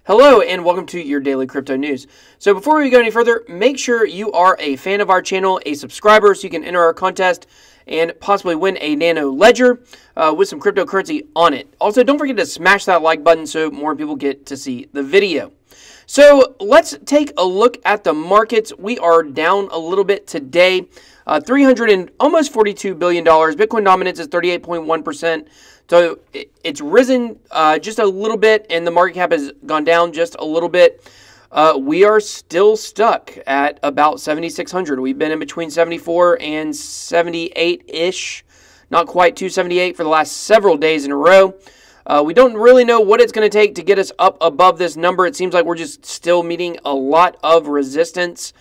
Hello and welcome to your daily crypto news. So before we go any further, make sure you are a fan of our channel, a subscriber, so you can enter our contest and possibly win a nano ledger with some cryptocurrency on it. Also, don't forget to smash that like button so more people get to see the video. So let's take a look at the markets. We are down a little bit today, almost $42 billion. Bitcoin dominance is 38.1%. So it's risen just a little bit, and the market cap has gone down just a little bit. We are still stuck at about 7,600. We've been in between 74 and 78-ish, not quite 278 for the last several days in a row. We don't really know what it's going to take to get us up above this number. It seems like we're just still meeting a lot of resistance.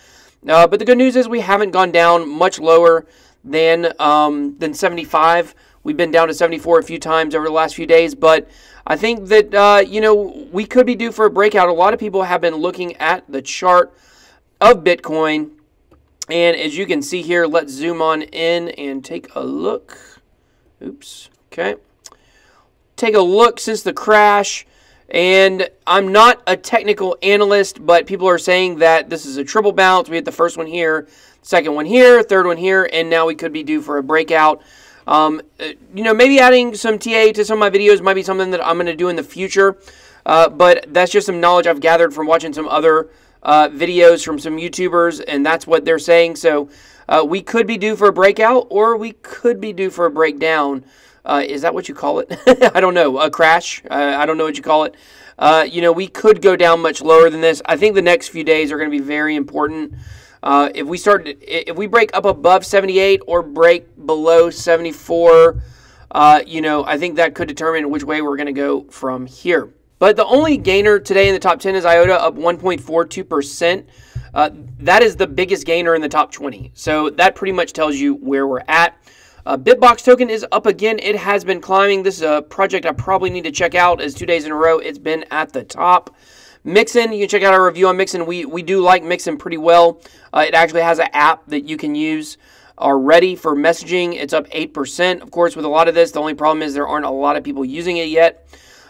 But the good news is we haven't gone down much lower than 75. We've been down to 74 a few times over the last few days, but I think that, we could be due for a breakout. A lot of people have been looking at the chart of Bitcoin, and as you can see here, let's zoom on in and take a look. Oops, okay. Take a look since the crash, and I'm not a technical analyst, but people are saying that this is a triple bounce. We hit the first one here, second one here, third one here, and now we could be due for a breakout. Maybe adding some TA to some of my videos might be something that I'm going to do in the future, but that's just some knowledge I've gathered from watching some other videos from some YouTubers, and that's what they're saying. So we could be due for a breakout, or we could be due for a breakdown. Is that what you call it? I don't know. A crash? I don't know what you call it. We could go down much lower than this. I think the next few days are going to be very important. If we break up above 78 or break below 74, I think that could determine which way we're going to go from here. But the only gainer today in the top 10 is IOTA, up 1.42%. That is the biggest gainer in the top 20. So that pretty much tells you where we're at. Bitbox token is up again. It has been climbing. This is a project I probably need to check out, as 2 days in a row it's been at the top. Mixin, you can check out our review on Mixin. We do like Mixin pretty well. It actually has an app that you can use already for messaging. It's up 8%. Of course, with a lot of this, the only problem is there aren't a lot of people using it yet.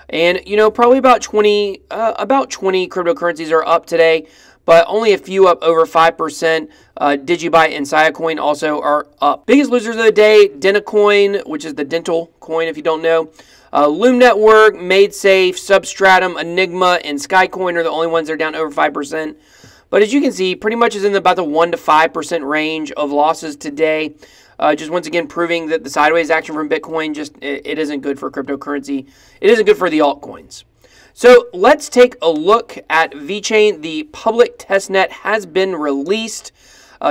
And, probably about 20 cryptocurrencies are up today, but only a few up over 5%. Digibyte and Siacoin also are up. Biggest losers of the day, Dentacoin, which is the dental coin if you don't know. Loom Network, MadeSafe, Substratum, Enigma, and Skycoin are the only ones that are down over 5%. But as you can see, pretty much is in about the 1 to 5% range of losses today. Just once again proving that the sideways action from Bitcoin it isn't good for cryptocurrency. It isn't good for the altcoins. So let's take a look at VeChain. The public testnet has been released.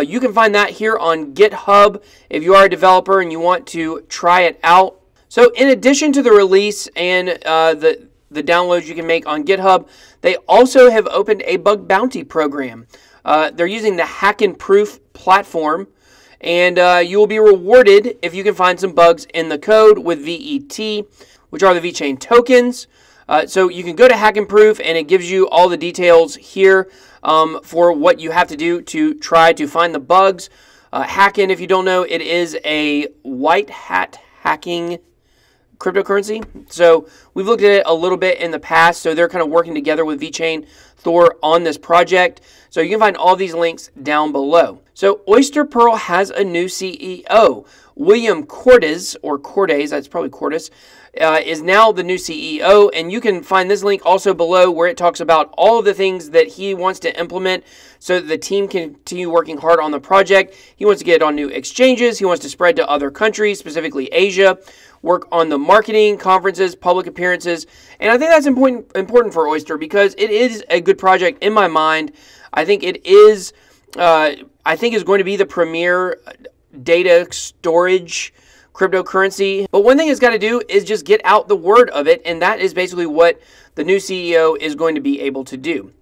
You can find that here on GitHub if you are a developer and you want to try it out. So in addition to the release and the downloads you can make on GitHub, they also have opened a bug bounty program. They're using the Hack and Proof platform, and you will be rewarded if you can find some bugs in the code with VET, which are the VeChain tokens. So you can go to Hack and Proof, and it gives you all the details here for what you have to do to try to find the bugs. Hacking, if you don't know, it is a white hat hacking cryptocurrency. So we've looked at it a little bit in the past. So they're kind of working together with VeChain Thor on this project. So you can find all these links down below. So Oyster PRL has a new CEO. William Cordes, or Cordes, that's probably Cordes, is now the new CEO, and you can find this link also below where it talks about all of the things that he wants to implement so that the team can continue working hard on the project. He wants to get it on new exchanges. He wants to spread to other countries, specifically Asia, work on the marketing, conferences, public appearances, and I think that's important for Oyster because it is a good project in my mind. I think it is, is going to be the premier data storage cryptocurrency. But one thing it's got to do is just get out the word of it, and that is basically what the new CEO is going to be able to do.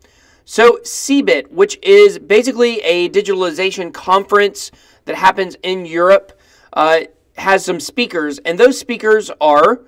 So CEBIT, which is basically a digitalization conference that happens in Europe, has some speakers, and those speakers are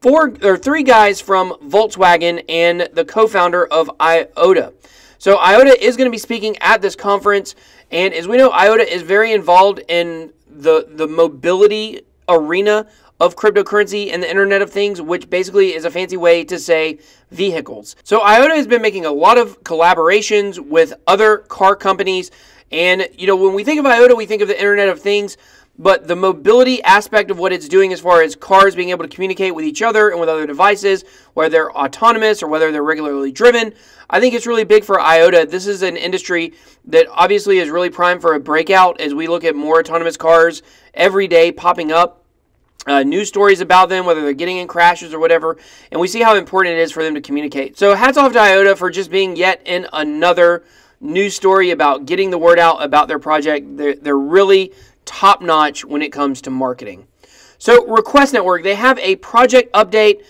three guys from Volkswagen and the co-founder of IOTA. So IOTA is going to be speaking at this conference, and as we know, IOTA is very involved in the mobility arena of cryptocurrency and the Internet of Things, which basically is a fancy way to say vehicles. So IOTA has been making a lot of collaborations with other car companies. And, you know, when we think of IOTA, we think of the Internet of Things, but the mobility aspect of what it's doing as far as cars being able to communicate with each other and with other devices, whether they're autonomous or whether they're regularly driven, I think it's really big for IOTA. This is an industry that obviously is really primed for a breakout as we look at more autonomous cars every day popping up. News stories about them, whether they're getting in crashes or whatever, and we see how important it is for them to communicate. So hats off to IOTA for just being yet in another news story about getting the word out about their project. They're really top-notch when it comes to marketing. So Request Network, they have a project update.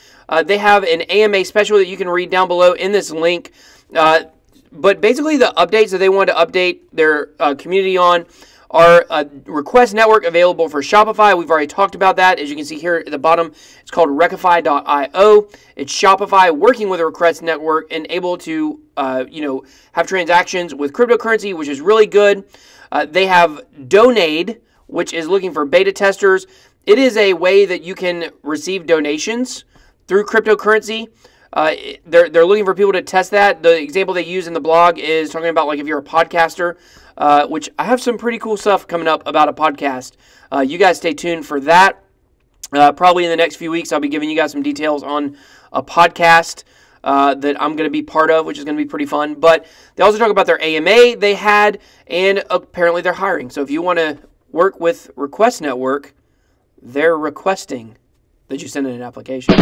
They have an AMA special that you can read down below in this link. But basically the updates that they want to update their community on are a Request Network available for Shopify. We've already talked about that. As you can see here at the bottom, it's called Rectify.io. It's Shopify working with a Request Network and able to have transactions with cryptocurrency, which is really good. They have Donate, which is looking for beta testers. It is a way that you can receive donations through cryptocurrency. They're looking for people to test that. The example they use in the blog is talking about, like, if you're a podcaster, which I have some pretty cool stuff coming up about a podcast. You guys stay tuned for that. Probably in the next few weeks, I'll be giving you guys some details on a podcast that I'm going to be part of, which is going to be pretty fun. But they also talk about their AMA they had, and apparently they're hiring. So if you want to work with Request Network, they're requesting that you send in an application.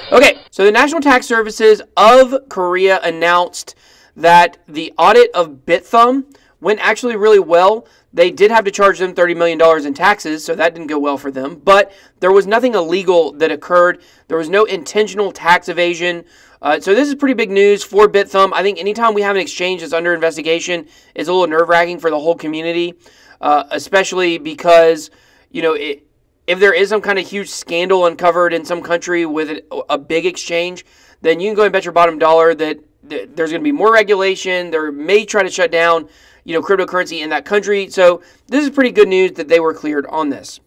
Okay, so the National Tax Services of Korea announced that the audit of BitThumb went actually really well. They did have to charge them $30 million in taxes, so that didn't go well for them. But there was nothing illegal that occurred. There was no intentional tax evasion. So this is pretty big news for BitThumb. I think anytime we have an exchange that's under investigation, it's a little nerve-wracking for the whole community, especially because, you know, if there is some kind of huge scandal uncovered in some country with a big exchange, then you can go and bet your bottom dollar that there's going to be more regulation. They may try to shut down, cryptocurrency in that country. So this is pretty good news that they were cleared on this.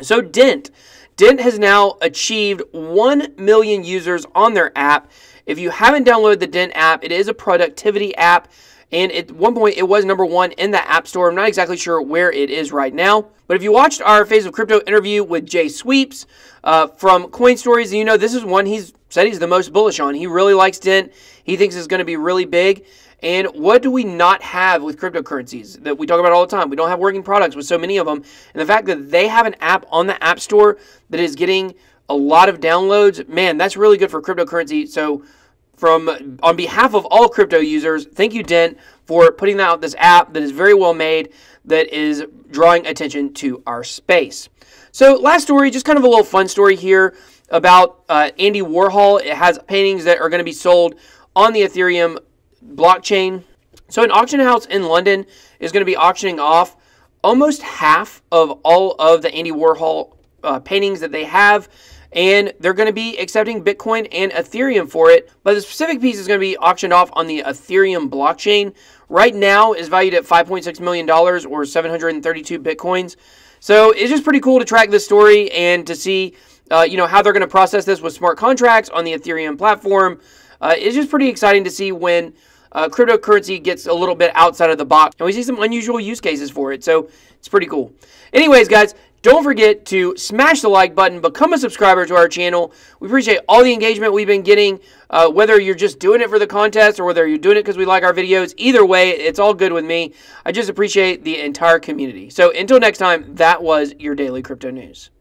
So Dent has now achieved 1 million users on their app. If you haven't downloaded the Dent app, it is a productivity app. And at one point, it was #1 in the App Store. I'm not exactly sure where it is right now. But if you watched our Phase of Crypto interview with Jay Sweeps from Coin Stories, this is one he's said he's the most bullish on. He really likes Dent. He thinks it's going to be really big. And what do we not have with cryptocurrencies that we talk about all the time? We don't have working products with so many of them. And the fact that they have an app on the App Store that is getting a lot of downloads, man, that's really good for cryptocurrency. So on behalf of all crypto users, thank you, Dent, for putting out this app that is very well made, that is drawing attention to our space. So last story, just kind of a little fun story here about Andy Warhol. It has paintings that are going to be sold on the Ethereum blockchain. So an auction house in London is going to be auctioning off almost half of all of the Andy Warhol paintings that they have. And they're going to be accepting Bitcoin and Ethereum for it. But the specific piece is going to be auctioned off on the Ethereum blockchain. Right now is valued at $5.6 million or 732 Bitcoins. So it's just pretty cool to track this story and to see how they're going to process this with smart contracts on the Ethereum platform. It's just pretty exciting to see when cryptocurrency gets a little bit outside of the box. And we see some unusual use cases for it. So it's pretty cool. Anyways, guys, don't forget to smash the like button, become a subscriber to our channel. We appreciate all the engagement we've been getting, whether you're just doing it for the contest or whether you're doing it because we like our videos. Either way, it's all good with me. I just appreciate the entire community. So until next time, that was your Daily Crypto News.